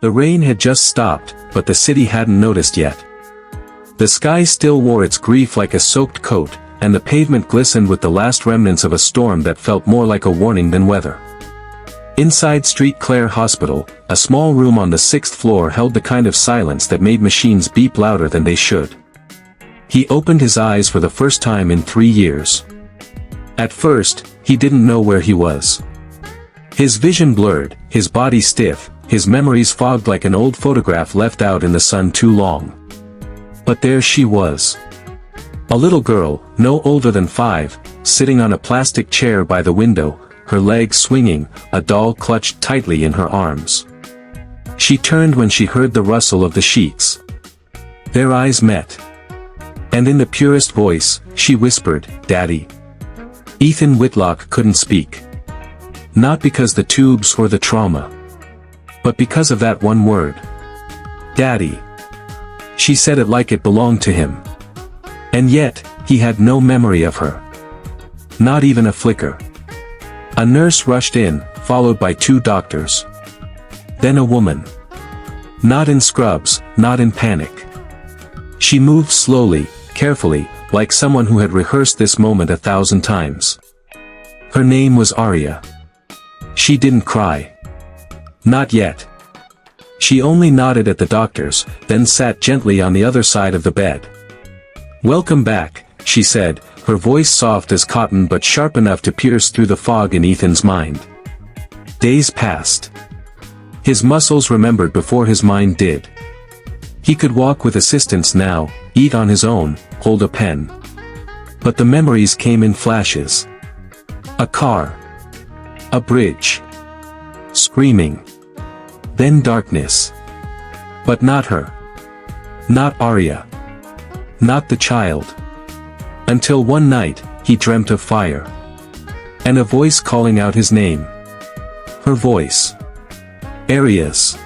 The rain had just stopped, but the city hadn't noticed yet. The sky still wore its grief like a soaked coat, and the pavement glistened with the last remnants of a storm that felt more like a warning than weather. Inside Street Claire Hospital, a small room on the 6th floor held the kind of silence that made machines beep louder than they should. He opened his eyes for the first time in 3 years. At first, he didn't know where he was. His vision blurred, his body stiff, his memories fogged like an old photograph left out in the sun too long. But there she was. A little girl, no older than 5, sitting on a plastic chair by the window, her legs swinging, a doll clutched tightly in her arms. She turned when she heard the rustle of the sheets. Their eyes met. And in the purest voice, she whispered, "Daddy." Ethan Whitlock couldn't speak. Not because the tubes or the trauma. But because of that one word. Daddy. She said it like it belonged to him. And yet, he had no memory of her. Not even a flicker. A nurse rushed in, followed by 2 doctors. Then a woman. Not in scrubs, not in panic. She moved slowly, carefully, like someone who had rehearsed this moment 1,000 times. Her name was Arya. She didn't cry. Not yet. She only nodded at the doctors, then sat gently on the other side of the bed. "Welcome back," she said, her voice soft as cotton but sharp enough to pierce through the fog in Ethan's mind. Days passed. His muscles remembered before his mind did. He could walk with assistance now, eat on his own, hold a pen. But the memories came in flashes. A car. A bridge. Screaming. Then darkness. But not her. Not Arya. Not the child. Until one night, he dreamt of fire. And a voice calling out his name. Her voice. Arya's.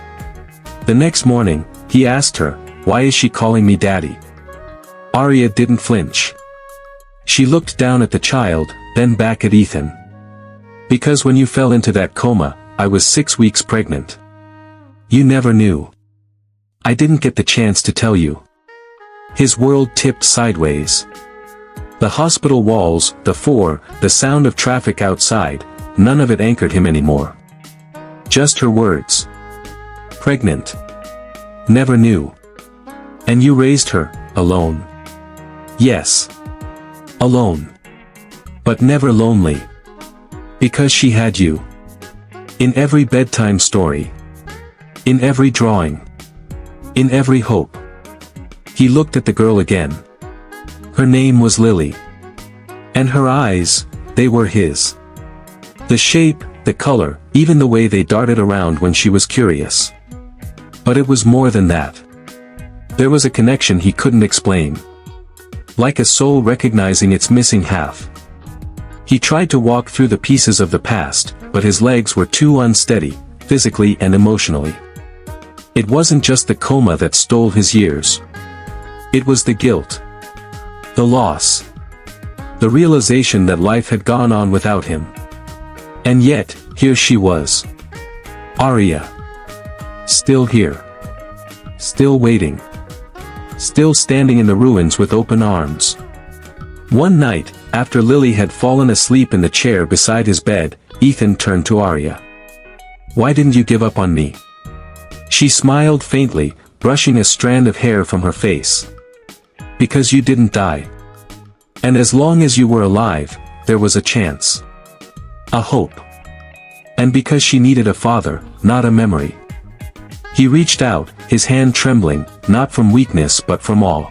The next morning, he asked her, "Why is she calling me Daddy?" Arya didn't flinch. She looked down at the child, then back at Ethan. "Because when you fell into that coma, I was 6 weeks pregnant. You never knew. I didn't get the chance to tell you." His world tipped sideways. The hospital walls, the sound of traffic outside, none of it anchored him anymore. Just her words. Pregnant. Never knew. And you raised her, alone. Yes. Alone. But never lonely. Because she had you. In every bedtime story. In every drawing. In every hope. He looked at the girl again. Her name was Lily. And her eyes, they were his. The shape, the color, even the way they darted around when she was curious. But it was more than that. There was a connection he couldn't explain. Like a soul recognizing its missing half. He tried to walk through the pieces of the past, but his legs were too unsteady, physically and emotionally. It wasn't just the coma that stole his years. It was the guilt. The loss. The realization that life had gone on without him. And yet, here she was. Arya. Still here. Still waiting. Still standing in the ruins with open arms. One night, after Lily had fallen asleep in the chair beside his bed, Ethan turned to Arya. "Why didn't you give up on me?" She smiled faintly, brushing a strand of hair from her face. "Because you didn't die. And as long as you were alive, there was a chance. A hope. And because she needed a father, not a memory." He reached out, his hand trembling, not from weakness but from awe.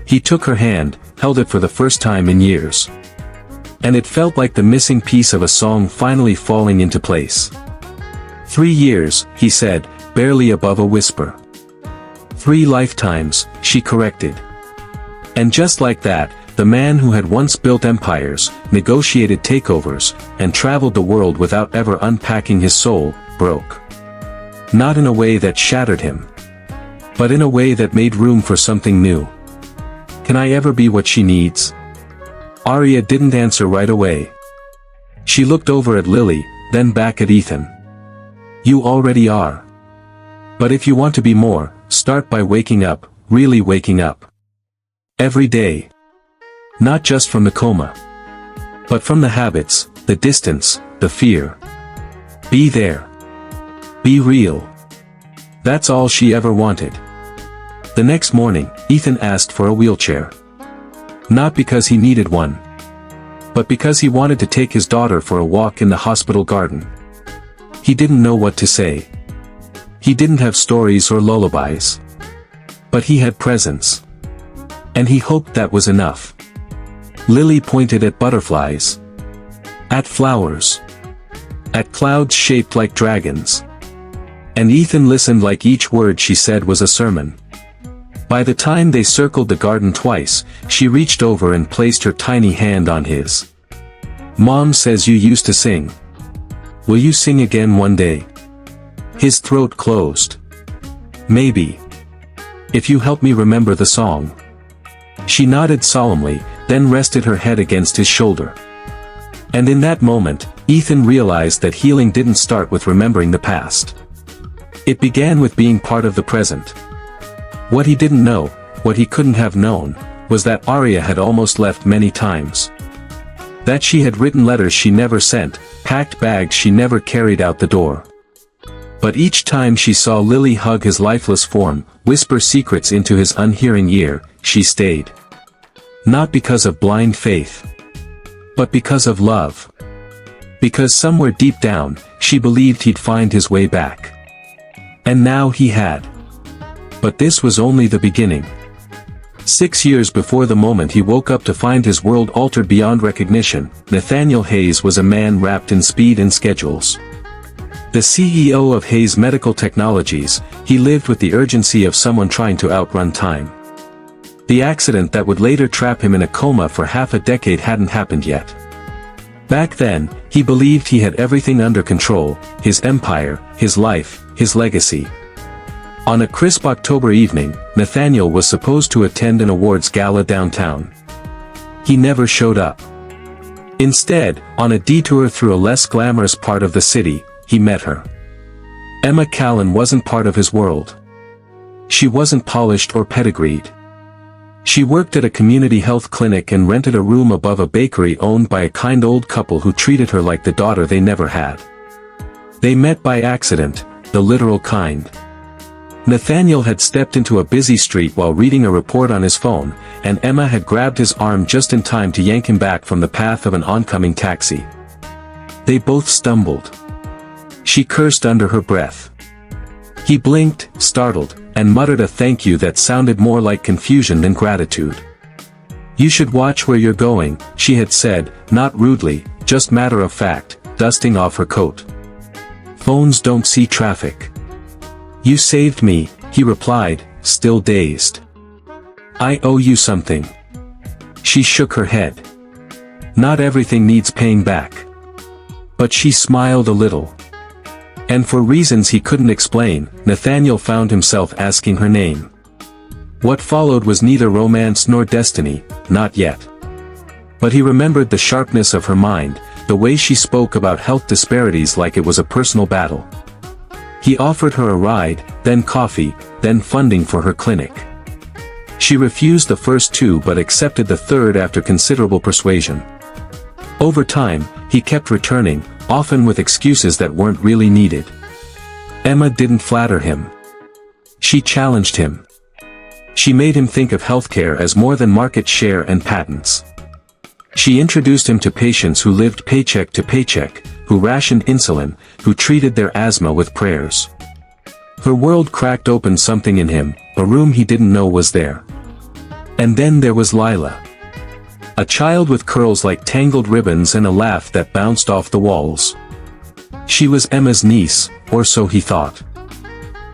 He took her hand, held it for the first time in years. And it felt like the missing piece of a song finally falling into place. 3 years, he said, barely above a whisper. 3 lifetimes, she corrected. And just like that, the man who had once built empires, negotiated takeovers, and traveled the world without ever unpacking his soul, broke. Not in a way that shattered him. But in a way that made room for something new. Can I ever be what she needs? Arya didn't answer right away. She looked over at Lily, then back at Ethan. You already are. But if you want to be more, start by waking up, really waking up. Every day. Not just from the coma. But from the habits, the distance, the fear. Be there. Be real. That's all she ever wanted. The next morning, Ethan asked for a wheelchair. Not because he needed one. But because he wanted to take his daughter for a walk in the hospital garden. He didn't know what to say. He didn't have stories or lullabies. But he had presence. And he hoped that was enough. Lily pointed at butterflies. At flowers. At clouds shaped like dragons. And Ethan listened like each word she said was a sermon. By the time they circled the garden twice, she reached over and placed her tiny hand on his. Mom says you used to sing. Will you sing again one day? His throat closed. Maybe. If you help me remember the song. She nodded solemnly, then rested her head against his shoulder. And in that moment, Ethan realized that healing didn't start with remembering the past. It began with being part of the present. What he didn't know, what he couldn't have known, was that Arya had almost left many times. That she had written letters she never sent, packed bags she never carried out the door. But each time she saw Lily hug his lifeless form, whisper secrets into his unhearing ear, she stayed. Not because of blind faith. But because of love. Because somewhere deep down, she believed he'd find his way back. And now he had. But this was only the beginning. 6 years before the moment he woke up to find his world altered beyond recognition, Nathaniel Hayes was a man wrapped in speed and schedules. The CEO of Hayes Medical Technologies, he lived with the urgency of someone trying to outrun time. The accident that would later trap him in a coma for half a decade hadn't happened yet. Back then, he believed he had everything under control, his empire, his life, his legacy. On a crisp October evening, Nathaniel was supposed to attend an awards gala downtown. He never showed up. Instead, on a detour through a less glamorous part of the city, he met her. Emma Callan wasn't part of his world. She wasn't polished or pedigreed. She worked at a community health clinic and rented a room above a bakery owned by a kind old couple who treated her like the daughter they never had. They met by accident, the literal kind. Nathaniel had stepped into a busy street while reading a report on his phone, and Emma had grabbed his arm just in time to yank him back from the path of an oncoming taxi. They both stumbled. She cursed under her breath. He blinked, startled, and muttered a thank you that sounded more like confusion than gratitude. You should watch where you're going, she had said, not rudely, just matter of fact, dusting off her coat. Phones don't see traffic. You saved me, he replied, still dazed. I owe you something. She shook her head. Not everything needs paying back. But she smiled a little. And for reasons he couldn't explain, Nathaniel found himself asking her name. What followed was neither romance nor destiny, not yet. But he remembered the sharpness of her mind, the way she spoke about health disparities like it was a personal battle. He offered her a ride, then coffee, then funding for her clinic. She refused the first two but accepted the third after considerable persuasion. Over time, he kept returning, often with excuses that weren't really needed. Emma didn't flatter him. She challenged him. She made him think of healthcare as more than market share and patents. She introduced him to patients who lived paycheck to paycheck, who rationed insulin, who treated their asthma with prayers. Her world cracked open something in him, a room he didn't know was there. And then there was Lila. A child with curls like tangled ribbons and a laugh that bounced off the walls. She was Emma's niece, or so he thought.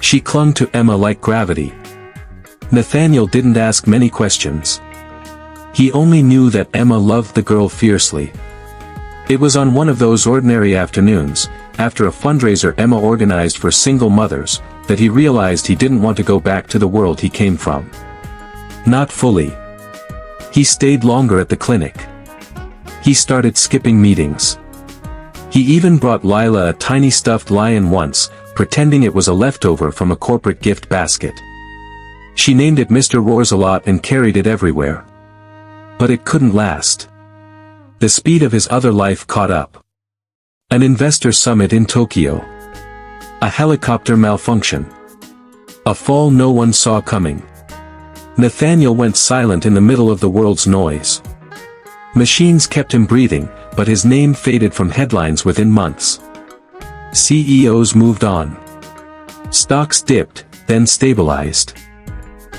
She clung to Emma like gravity. Nathaniel didn't ask many questions. He only knew that Emma loved the girl fiercely. It was on one of those ordinary afternoons, after a fundraiser Emma organized for single mothers, that he realized he didn't want to go back to the world he came from. Not fully. He stayed longer at the clinic. He started skipping meetings. He even brought Lila a tiny stuffed lion once, pretending it was a leftover from a corporate gift basket. She named it Mr. Roarsalot and carried it everywhere. But it couldn't last. The speed of his other life caught up. An investor summit in Tokyo. A helicopter malfunction. A fall no one saw coming. Nathaniel went silent in the middle of the world's noise. Machines kept him breathing, but his name faded from headlines within months. CEOs moved on. Stocks dipped, then stabilized.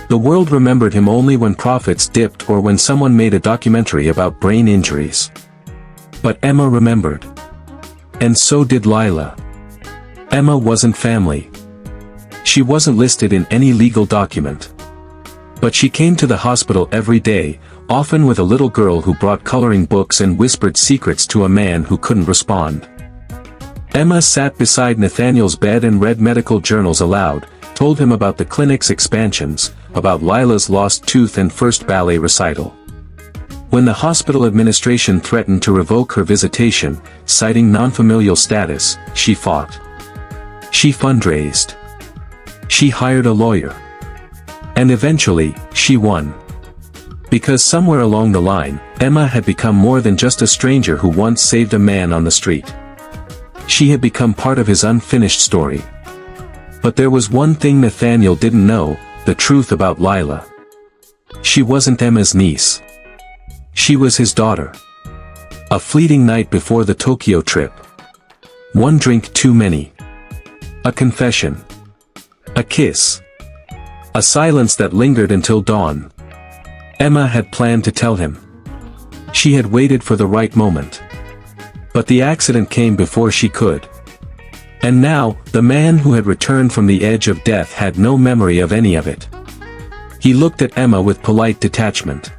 The world remembered him only when profits dipped or when someone made a documentary about brain injuries. But Emma remembered. And so did Lila. Emma wasn't family. She wasn't listed in any legal document. But she came to the hospital every day, often with a little girl who brought coloring books and whispered secrets to a man who couldn't respond. Emma sat beside Nathaniel's bed and read medical journals aloud, told him about the clinic's expansions, about Lila's lost tooth and first ballet recital. When the hospital administration threatened to revoke her visitation, citing non-familial status, she fought. She fundraised. She hired a lawyer. And eventually, she won. Because somewhere along the line, Emma had become more than just a stranger who once saved a man on the street. She had become part of his unfinished story. But there was one thing Nathaniel didn't know, the truth about Lila. She wasn't Emma's niece. She was his daughter. A fleeting night before the Tokyo trip. One drink too many. A confession. A kiss. A silence that lingered until dawn. Emma had planned to tell him. She had waited for the right moment. But the accident came before she could. And now, the man who had returned from the edge of death had no memory of any of it. He looked at Emma with polite detachment.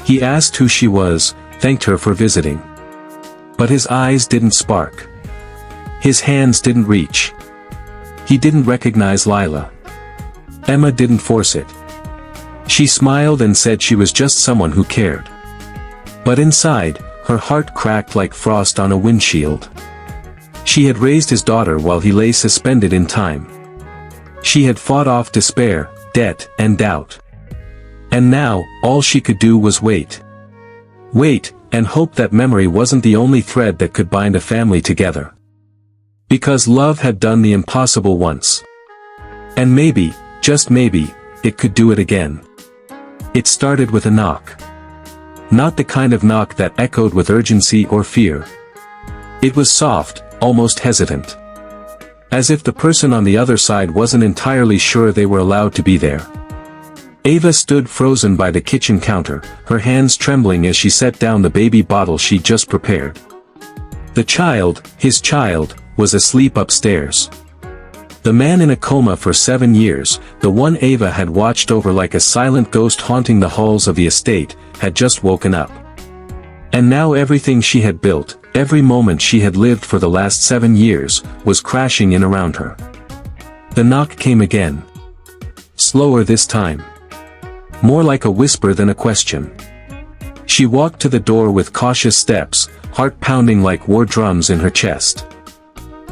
He asked who she was, thanked her for visiting. But his eyes didn't spark. His hands didn't reach. He didn't recognize Lila. Emma didn't force it. She smiled and said she was just someone who cared. But inside, her heart cracked like frost on a windshield. She had raised his daughter while he lay suspended in time. She had fought off despair, debt, and doubt. And now, all she could do was wait. Wait, and hope that memory wasn't the only thread that could bind a family together. Because love had done the impossible once. And maybe, just maybe, it could do it again. It started with a knock. Not the kind of knock that echoed with urgency or fear. It was soft, almost hesitant. As if the person on the other side wasn't entirely sure they were allowed to be there. Ava stood frozen by the kitchen counter, her hands trembling as she set down the baby bottle she'd just prepared. The child, his child, was asleep upstairs. The man in a coma for 7 years, the one Ava had watched over like a silent ghost haunting the halls of the estate, had just woken up. And now everything she had built, every moment she had lived for the last 7 years, was crashing in around her. The knock came again. Slower this time. More like a whisper than a question. She walked to the door with cautious steps, heart pounding like war drums in her chest.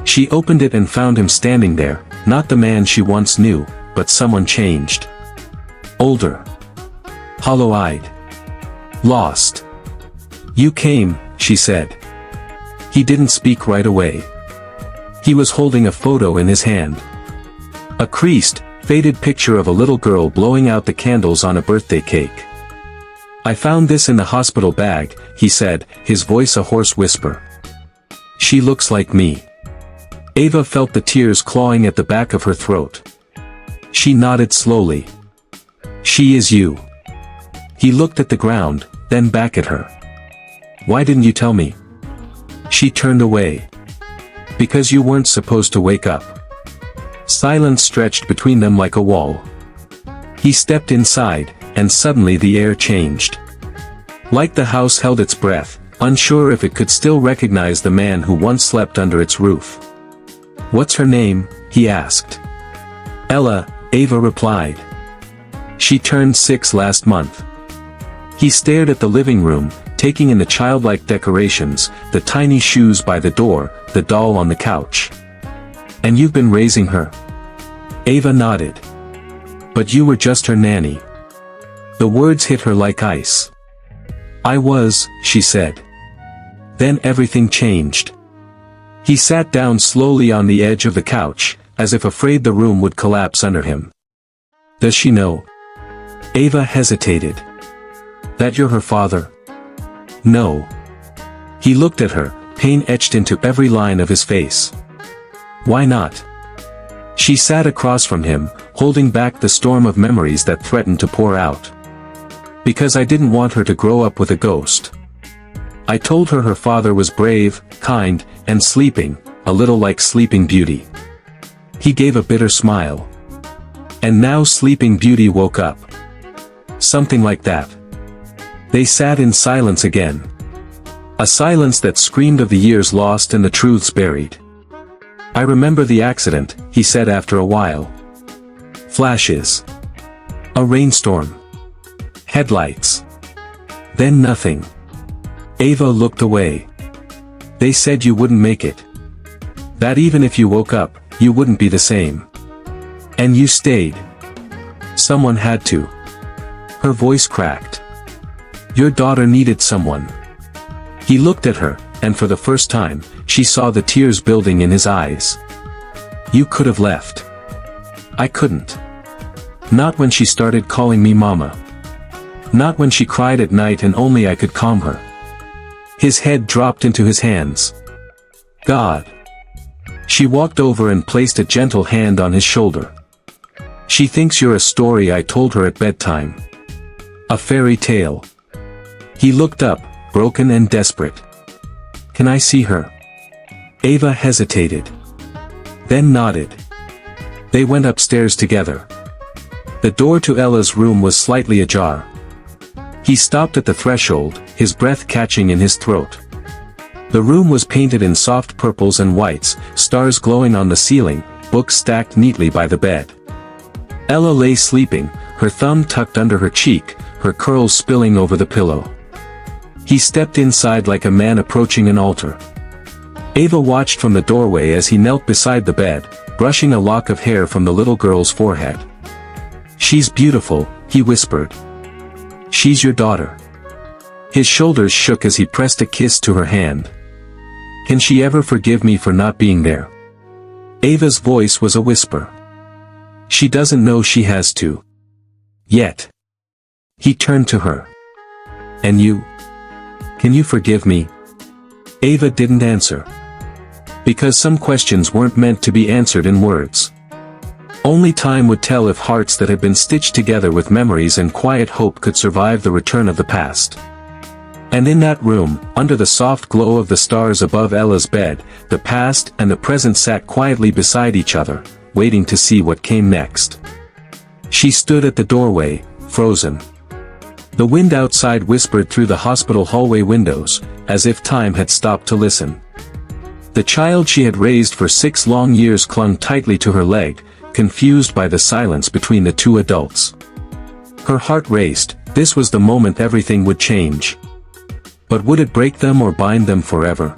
She opened it and found him standing there, not the man she once knew, but someone changed. Older. Hollow-eyed. Lost. "You came," she said. He didn't speak right away. He was holding a photo in his hand. A creased, faded picture of a little girl blowing out the candles on a birthday cake. "I found this in the hospital bag," he said, his voice a hoarse whisper. "She looks like me." Ava felt the tears clawing at the back of her throat. She nodded slowly. "She is you." He looked at the ground, then back at her. "Why didn't you tell me?" She turned away. "Because you weren't supposed to wake up." Silence stretched between them like a wall. He stepped inside, and suddenly the air changed. Like the house held its breath, unsure if it could still recognize the man who once slept under its roof. "What's her name?" he asked. "Ella," Ava replied. "She turned 6 last month." He stared at the living room, taking in the childlike decorations, the tiny shoes by the door, the doll on the couch. And you've been raising her? Ava nodded. But you were just her nanny. The words hit her like ice. I was, she said. Then everything changed. He sat down slowly on the edge of the couch, as if afraid the room would collapse under him. Does she know? Ava hesitated. That you're her father? No. He looked at her, pain etched into every line of his face. Why not? She sat across from him, holding back the storm of memories that threatened to pour out. Because I didn't want her to grow up with a ghost. I told her her father was brave, kind, and sleeping, a little like Sleeping Beauty. He gave a bitter smile. And now Sleeping Beauty woke up. Something like that. They sat in silence again. A silence that screamed of the years lost and the truths buried. I remember the accident, he said after a while. Flashes. A rainstorm. Headlights. Then nothing. Ava looked away. They said you wouldn't make it. That even if you woke up, you wouldn't be the same. And you stayed. Someone had to. Her voice cracked. Your daughter needed someone. He looked at her, and for the first time, she saw the tears building in his eyes. You could have left. I couldn't. Not when she started calling me mama. Not when she cried at night and only I could calm her. His head dropped into his hands. God. She walked over and placed a gentle hand on his shoulder. She thinks you're a story I told her at bedtime. A fairy tale. He looked up, broken and desperate. Can I see her? Ava hesitated. Then nodded. They went upstairs together. The door to Ella's room was slightly ajar. He stopped at the threshold, his breath catching in his throat. The room was painted in soft purples and whites, stars glowing on the ceiling, books stacked neatly by the bed. Ella lay sleeping, her thumb tucked under her cheek, her curls spilling over the pillow. He stepped inside like a man approaching an altar. Ava watched from the doorway as he knelt beside the bed, brushing a lock of hair from the little girl's forehead. She's beautiful, he whispered. She's your daughter. His shoulders shook as he pressed a kiss to her hand. Can she ever forgive me for not being there? Ava's voice was a whisper. She doesn't know she has to. Yet. He turned to her. And you? Can you forgive me? Ava didn't answer. Because some questions weren't meant to be answered in words. Only time would tell if hearts that had been stitched together with memories and quiet hope could survive the return of the past. And in that room, under the soft glow of the stars above Ella's bed, the past and the present sat quietly beside each other, waiting to see what came next. She stood at the doorway, frozen. The wind outside whispered through the hospital hallway windows, as if time had stopped to listen. The child she had raised for 6 long years clung tightly to her leg, confused by the silence between the two adults. Her heart raced. This was the moment everything would change. But would it break them or bind them forever?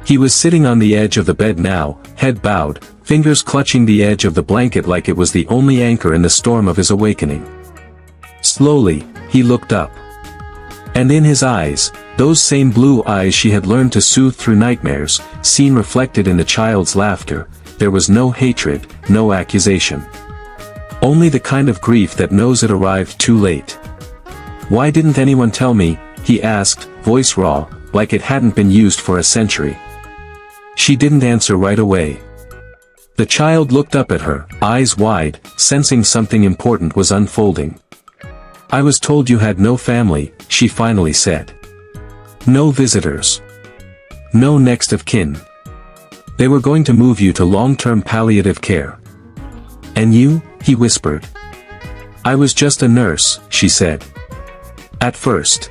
He was sitting on the edge of the bed now, head bowed, fingers clutching the edge of the blanket like it was the only anchor in the storm of his awakening. Slowly, he looked up. And in his eyes, those same blue eyes she had learned to soothe through nightmares, seen reflected in the child's laughter, there was no hatred, no accusation. Only the kind of grief that knows it arrived too late. Why didn't anyone tell me? He asked, voice raw, like it hadn't been used for a century. She didn't answer right away. The child looked up at her, eyes wide, sensing something important was unfolding. I was told you had no family, she finally said. No visitors. No next of kin. They were going to move you to long-term palliative care. And you? He whispered. I was just a nurse, she said. At first.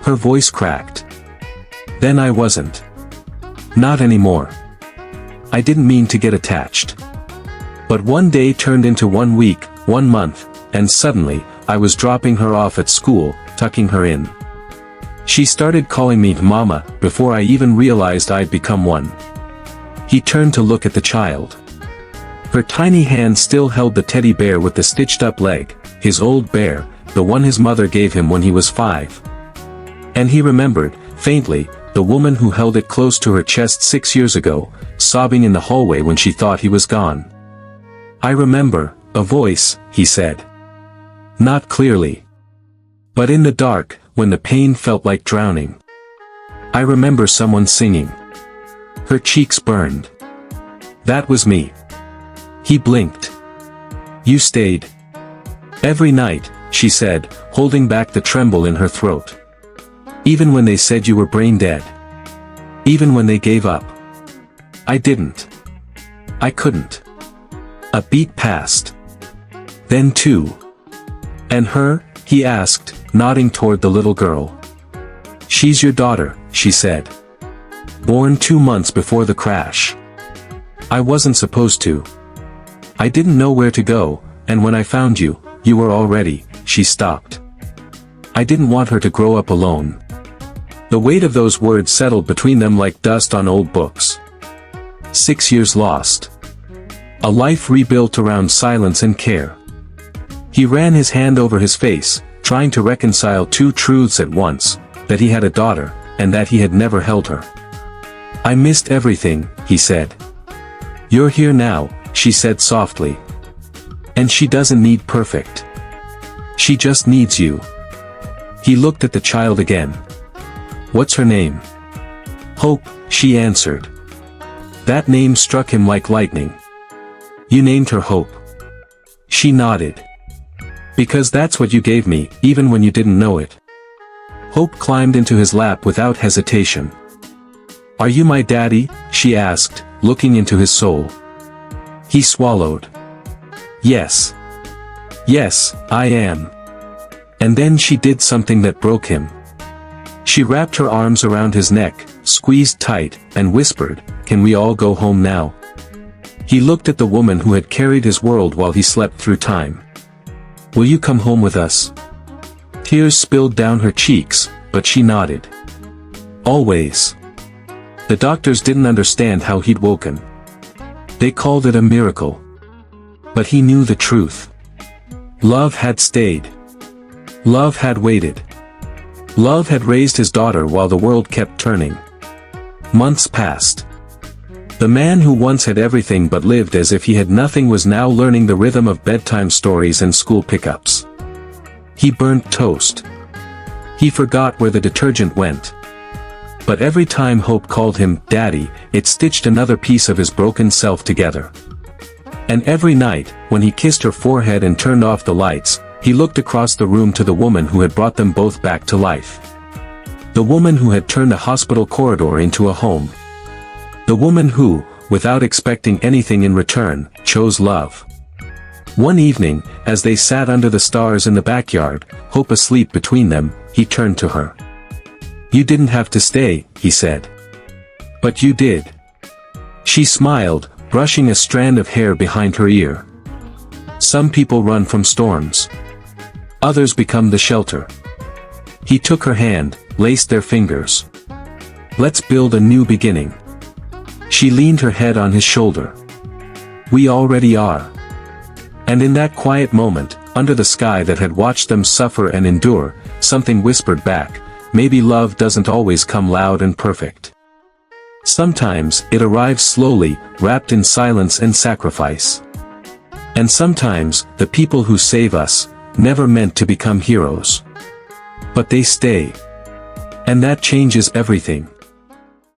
Her voice cracked. Then I wasn't. Not anymore. I didn't mean to get attached. But one day turned into 1 week, 1 month, and suddenly, I was dropping her off at school, tucking her in. She started calling me Mama, before I even realized I'd become one. He turned to look at the child. Her tiny hand still held the teddy bear with the stitched-up leg, his old bear, the one his mother gave him when he was 5. And he remembered, faintly, the woman who held it close to her chest 6 years ago, sobbing in the hallway when she thought he was gone. "I remember," a voice, he said. Not clearly. But in the dark, when the pain felt like drowning. "I remember someone singing." Her cheeks burned. "That was me." He blinked. "You stayed." "Every night," she said, holding back the tremble in her throat. "Even when they said you were brain dead. Even when they gave up." "I didn't. I couldn't." A beat passed. Then 2. "And her?" he asked, nodding toward the little girl. "She's your daughter," she said. "Born 2 months before the crash. I wasn't supposed to. I didn't know where to go, and when I found you, you were already." She stopped. "I didn't want her to grow up alone." The weight of those words settled between them like dust on old books. 6 years lost. A life rebuilt around silence and care. He ran his hand over his face, trying to reconcile 2 truths at once, that he had a daughter, and that he had never held her. "I missed everything," he said. "You're here now," she said softly. "And she doesn't need perfect. She just needs you." He looked at the child again. "What's her name?" "Hope," she answered. That name struck him like lightning. "You named her Hope?" She nodded. "Because that's what you gave me, even when you didn't know it." Hope climbed into his lap without hesitation. "Are you my daddy?" she asked, looking into his soul. He swallowed. "Yes. Yes, I am." And then she did something that broke him. She wrapped her arms around his neck, squeezed tight, and whispered, "Can we all go home now?" He looked at the woman who had carried his world while he slept through time. "Will you come home with us?" Tears spilled down her cheeks, but she nodded. "Always." The doctors didn't understand how he'd woken. They called it a miracle. But he knew the truth. Love had stayed. Love had waited. Love had raised his daughter while the world kept turning. Months passed. The man who once had everything but lived as if he had nothing was now learning the rhythm of bedtime stories and school pickups. He burnt toast. He forgot where the detergent went. But every time Hope called him Daddy, it stitched another piece of his broken self together. And every night, when he kissed her forehead and turned off the lights, he looked across the room to the woman who had brought them both back to life. The woman who had turned a hospital corridor into a home. The woman who, without expecting anything in return, chose love. One evening, as they sat under the stars in the backyard, Hope asleep between them, he turned to her. "You didn't have to stay," he said. "But you did." She smiled, brushing a strand of hair behind her ear. "Some people run from storms. Others become the shelter." He took her hand, laced their fingers. "Let's build a new beginning." She leaned her head on his shoulder. "We already are." And in that quiet moment, under the sky that had watched them suffer and endure, something whispered back, "Maybe love doesn't always come loud and perfect. Sometimes, it arrives slowly, wrapped in silence and sacrifice. And sometimes, the people who save us, never meant to become heroes. But they stay. And that changes everything."